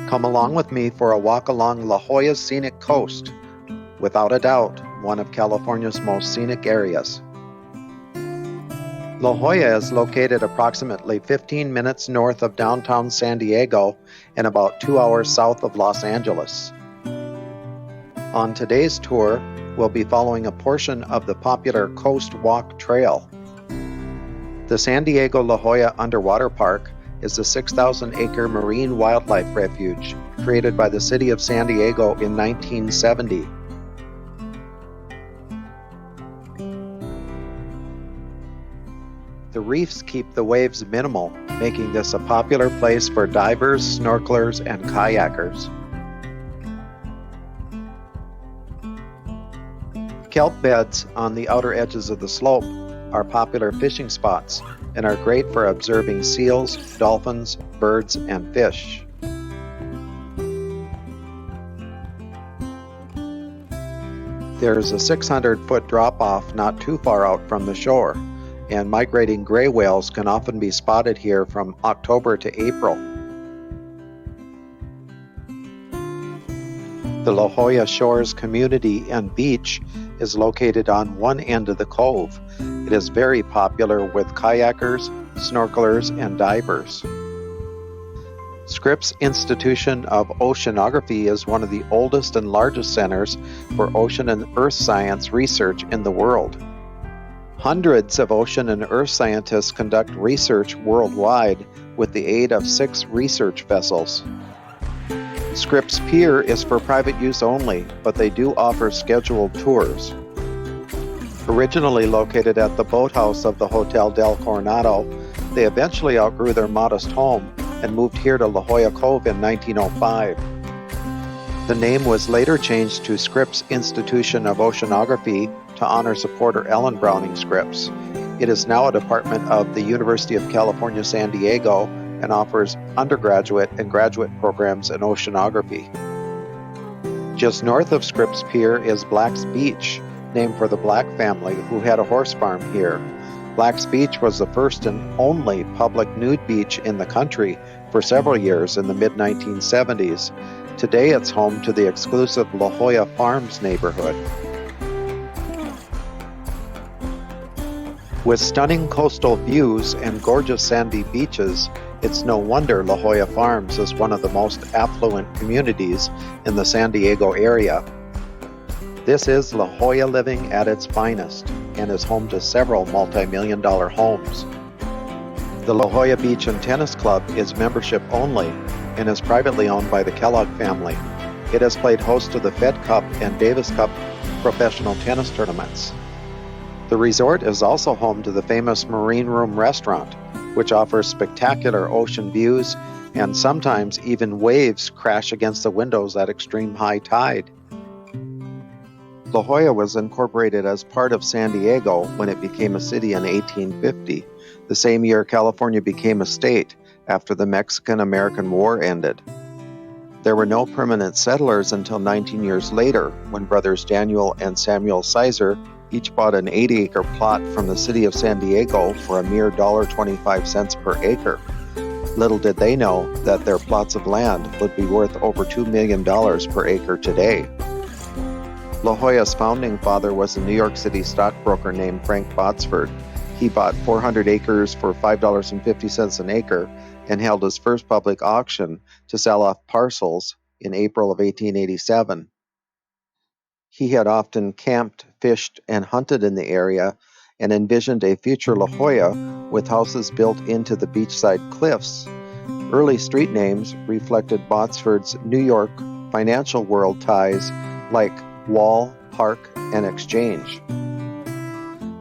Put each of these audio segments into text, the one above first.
Come along with me for a walk along La Jolla's scenic coast, without a doubt, one of California's most scenic areas. La Jolla is located approximately 15 minutes north of downtown San Diego and about 2 hours south of Los Angeles. On today's tour, we'll be following a portion of the popular Coast Walk Trail. The San Diego La Jolla Underwater Park is a 6,000-acre marine wildlife refuge created by the city of San Diego in 1970. The reefs keep the waves minimal, making this a popular place for divers, snorkelers, and kayakers. Kelp beds on the outer edges of the slope are popular fishing spots and are great for observing seals, dolphins, birds, and fish. There's a 600-foot drop-off not too far out from the shore, and migrating gray whales can often be spotted here from October to April. The La Jolla Shores community and beach is located on one end of the cove. It is very popular with kayakers, snorkelers, and divers. Scripps Institution of Oceanography is one of the oldest and largest centers for ocean and earth science research in the world. Hundreds of ocean and earth scientists conduct research worldwide with the aid of 6 research vessels. Scripps Pier is for private use only, but they do offer scheduled tours. Originally located at the boathouse of the Hotel del Coronado, they eventually outgrew their modest home and moved here to La Jolla Cove in 1905. The name was later changed to Scripps Institution of Oceanography to honor supporter Ellen Browning Scripps. It is now a department of the University of California, San Diego, and offers undergraduate and graduate programs in oceanography. Just north of Scripps Pier is Black's Beach, named for the Black family who had a horse farm here. Black's Beach was the first and only public nude beach in the country for several years in the mid-1970s. Today it's home to the exclusive La Jolla Farms neighborhood. With stunning coastal views and gorgeous sandy beaches, it's no wonder La Jolla Farms is one of the most affluent communities in the San Diego area. This is La Jolla living at its finest and is home to several multi-million-dollar homes. The La Jolla Beach and Tennis Club is membership only and is privately owned by the Kellogg family. It has played host to the Fed Cup and Davis Cup professional tennis tournaments. The resort is also home to the famous Marine Room restaurant, which offers spectacular ocean views, and sometimes even waves crash against the windows at extreme high tide. La Jolla was incorporated as part of San Diego when it became a city in 1850, the same year California became a state after the Mexican-American War ended. There were no permanent settlers until 19 years later, when brothers Daniel and Samuel Sizer each bought an 80-acre plot from the city of San Diego for a mere $1.25 per acre. Little did they know that their plots of land would be worth over $2 million per acre today. La Jolla's founding father was a New York City stockbroker named Frank Botsford. He bought 400 acres for $5.50 an acre and held his first public auction to sell off parcels in April of 1887. He had often camped, fished, and hunted in the area and envisioned a future La Jolla with houses built into the beachside cliffs. Early street names reflected Botsford's New York financial world ties like Wall, Park, and Exchange.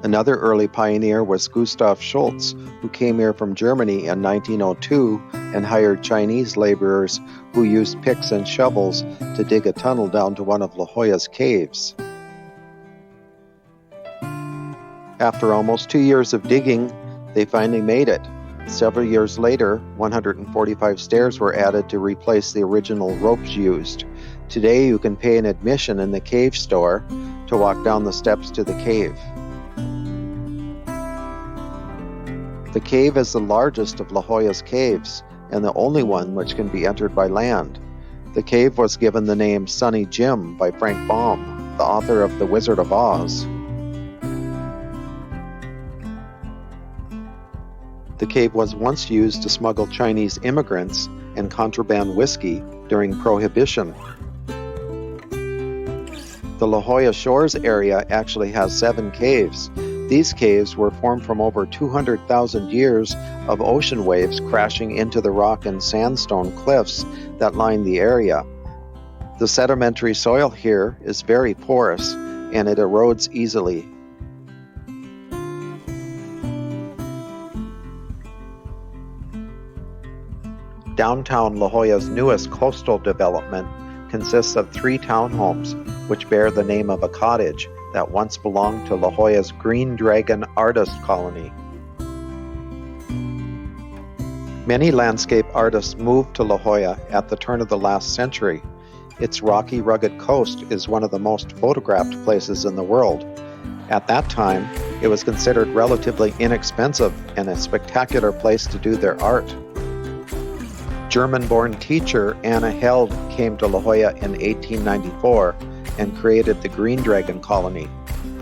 Another early pioneer was Gustav Schultz, who came here from Germany in 1902 and hired Chinese laborers who used picks and shovels to dig a tunnel down to one of La Jolla's caves. After almost 2 years of digging, they finally made it. Several years later, 145 stairs were added to replace the original ropes used. Today, you can pay an admission in the cave store to walk down the steps to the cave. The cave is the largest of La Jolla's caves and the only one which can be entered by land. The cave was given the name Sunny Jim by Frank Baum, the author of The Wizard of Oz. The cave was once used to smuggle Chinese immigrants and contraband whiskey during Prohibition. The Jolla Shores area actually has 7 caves. These caves were formed from over 200,000 years of ocean waves crashing into the rock and sandstone cliffs that line the area. The sedimentary soil here is very porous and it erodes easily. Downtown La Jolla's newest coastal development consists of 3 townhomes, which bear the name of a cottage that once belonged to La Jolla's Green Dragon artist colony. Many landscape artists moved to La Jolla at the turn of the last century. Its rocky, rugged coast is one of the most photographed places in the world. At that time, it was considered relatively inexpensive and a spectacular place to do their art. German-born teacher Anna Held came to La Jolla in 1894 and created the Green Dragon Colony,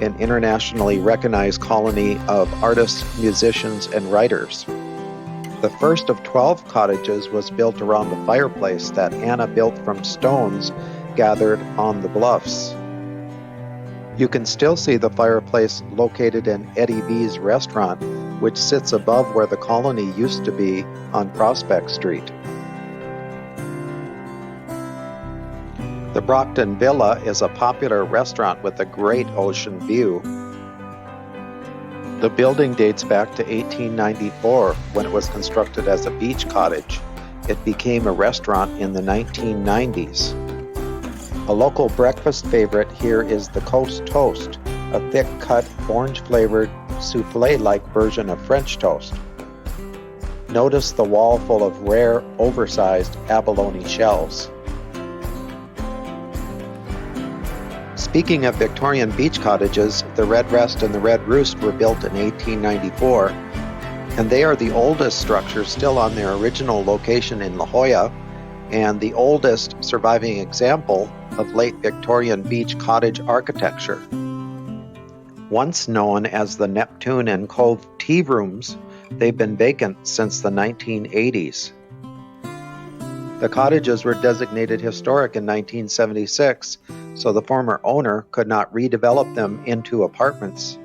an internationally recognized colony of artists, musicians, and writers. The first of 12 cottages was built around a fireplace that Anna built from stones gathered on the bluffs. You can still see the fireplace located in Eddie V's restaurant, which sits above where the colony used to be on Prospect Street. The Brockton Villa is a popular restaurant with a great ocean view. The building dates back to 1894 when it was constructed as a beach cottage. It became a restaurant in the 1990s. A local breakfast favorite here is the Coast Toast, a thick-cut, orange-flavored, soufflé-like version of French toast. Notice the wall full of rare, oversized abalone shells. Speaking of Victorian beach cottages, the Red Rest and the Red Roost were built in 1894, and they are the oldest structures still on their original location in La Jolla, and the oldest surviving example of late Victorian beach cottage architecture. Once known as the Neptune and Cove Tea Rooms, they've been vacant since the 1980s. The cottages were designated historic in 1976, so the former owner could not redevelop them into apartments.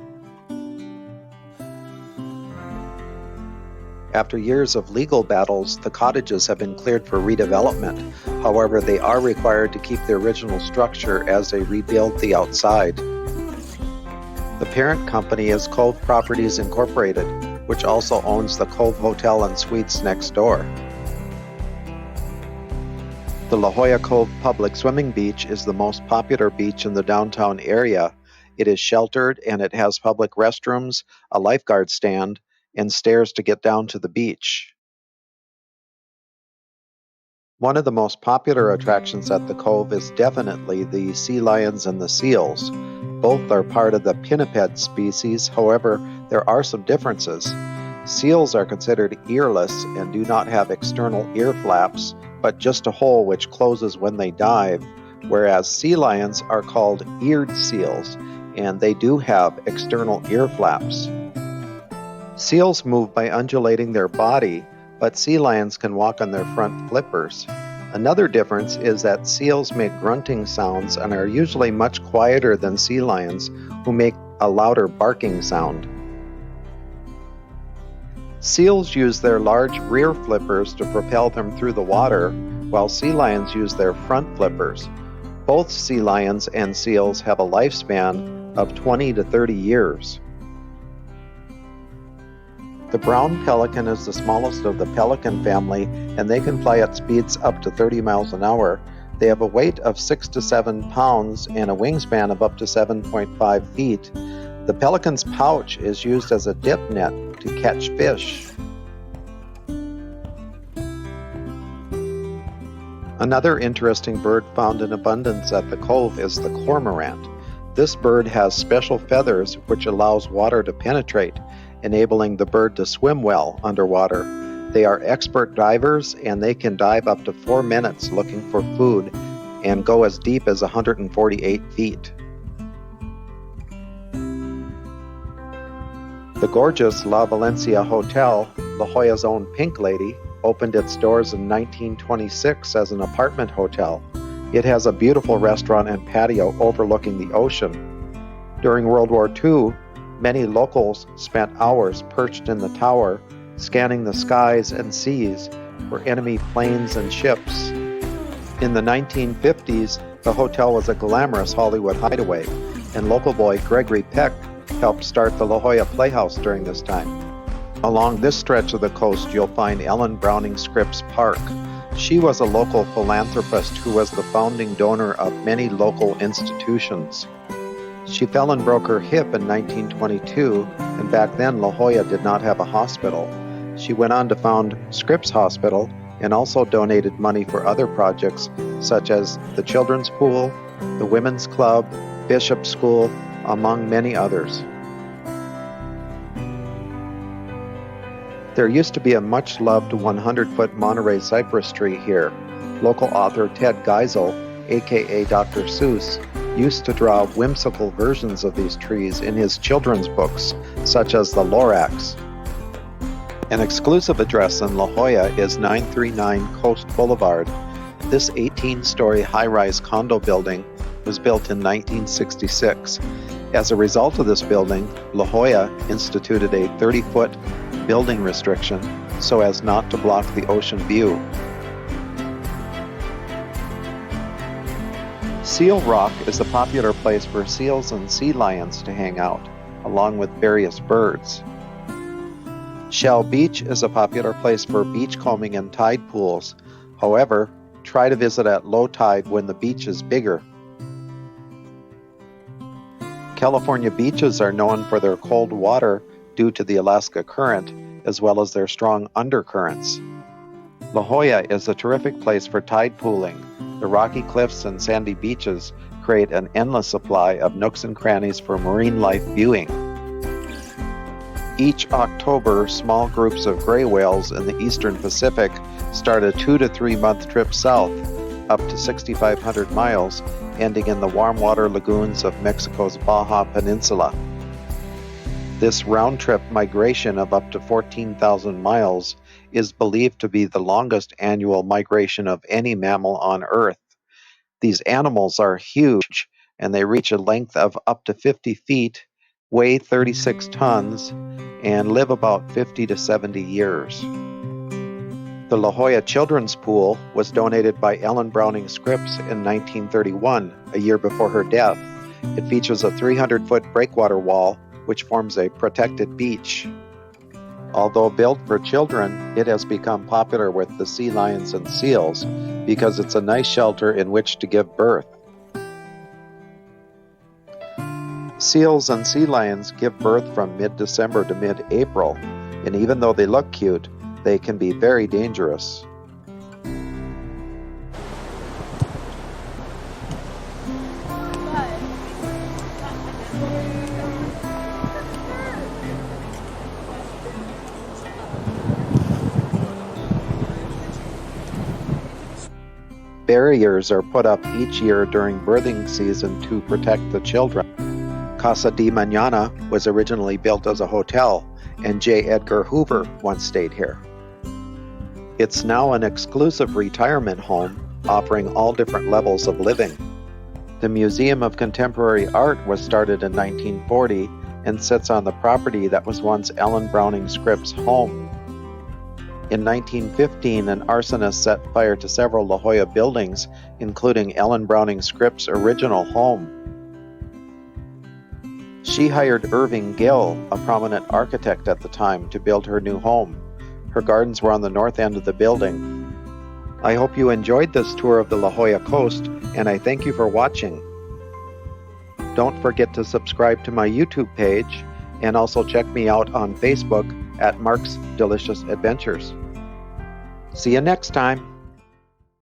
After years of legal battles, the cottages have been cleared for redevelopment. However, they are required to keep the original structure as they rebuild the outside. The parent company is Cove Properties Incorporated, which also owns the Cove Hotel and Suites next door. The La Jolla Cove Public Swimming Beach is the most popular beach in the downtown area. It is sheltered and it has public restrooms, a lifeguard stand, and stairs to get down to the beach. One of the most popular attractions at the Cove is definitely the sea lions and the seals. Both are part of the pinniped species, however, there are some differences. Seals are considered earless and do not have external ear flaps, but just a hole which closes when they dive, whereas sea lions are called eared seals, and they do have external ear flaps. Seals move by undulating their body, but sea lions can walk on their front flippers. Another difference is that seals make grunting sounds and are usually much quieter than sea lions, who make a louder barking sound. Seals use their large rear flippers to propel them through the water, while sea lions use their front flippers. Both sea lions and seals have a lifespan of 20 to 30 years. The brown pelican is the smallest of the pelican family, and they can fly at speeds up to 30 miles an hour. They have a weight of 6 to 7 pounds and a wingspan of up to 7.5 feet. The pelican's pouch is used as a dip net to catch fish. Another interesting bird found in abundance at the Cove is the cormorant. This bird has special feathers which allows water to penetrate, enabling the bird to swim well underwater. They are expert divers and they can dive up to 4 minutes looking for food and go as deep as 148 feet. The gorgeous La Valencia Hotel, La Jolla's own Pink Lady, opened its doors in 1926 as an apartment hotel. It has a beautiful restaurant and patio overlooking the ocean. During World War II, many locals spent hours perched in the tower, scanning the skies and seas for enemy planes and ships. In the 1950s, the hotel was a glamorous Hollywood hideaway, and local boy Gregory Peck helped start the La Jolla Playhouse during this time. Along this stretch of the coast, you'll find Ellen Browning Scripps Park. She was a local philanthropist who was the founding donor of many local institutions. She fell and broke her hip in 1922, and back then La Jolla did not have a hospital. She went on to found Scripps Hospital and also donated money for other projects such as the Children's Pool, the Women's Club, Bishop School, among many others. There used to be a much-loved 100-foot Monterey cypress tree here. Local author Ted Geisel, aka Dr. Seuss, used to draw whimsical versions of these trees in his children's books, such as The Lorax. An exclusive address in La Jolla is 939 Coast Boulevard. This 18-story high-rise condo building was built in 1966. As a result of this building, La Jolla instituted a 30-foot building restriction so as not to block the ocean view. Seal Rock is a popular place for seals and sea lions to hang out, along with various birds. Shell Beach is a popular place for beachcombing and tide pools. However, try to visit at low tide when the beach is bigger. California beaches are known for their cold water due to the Alaska Current, as well as their strong undercurrents. La Jolla is a terrific place for tide pooling. The rocky cliffs and sandy beaches create an endless supply of nooks and crannies for marine life viewing. Each October, small groups of gray whales in the eastern Pacific start a 2 to 3 month trip south, up to 6,500 miles, ending in the warm water lagoons of Mexico's Baja Peninsula. This round-trip migration of up to 14,000 miles is believed to be the longest annual migration of any mammal on Earth. These animals are huge, and they reach a length of up to 50 feet, weigh 36 tons, and live about 50 to 70 years. The La Jolla Children's Pool was donated by Ellen Browning Scripps in 1931, a year before her death. It features a 300-foot breakwater wall, which forms a protected beach. Although built for children, it has become popular with the sea lions and seals because it's a nice shelter in which to give birth. Seals and sea lions give birth from mid-December to mid-April, and even though they look cute, they can be very dangerous. Barriers are put up each year during birthing season to protect the children. Casa de Mañana was originally built as a hotel, and J. Edgar Hoover once stayed here. It's now an exclusive retirement home, offering all different levels of living. The Museum of Contemporary Art was started in 1940 and sits on the property that was once Ellen Browning Scripps' home. In 1915, an arsonist set fire to several La Jolla buildings, including Ellen Browning Scripps' original home. She hired Irving Gill, a prominent architect at the time, to build her new home. Her gardens were on the north end of the building. I hope you enjoyed this tour of the La Jolla coast, and I thank you for watching. Don't forget to subscribe to my YouTube page, and also check me out on Facebook at Mark's Delicious Adventures. See you next time.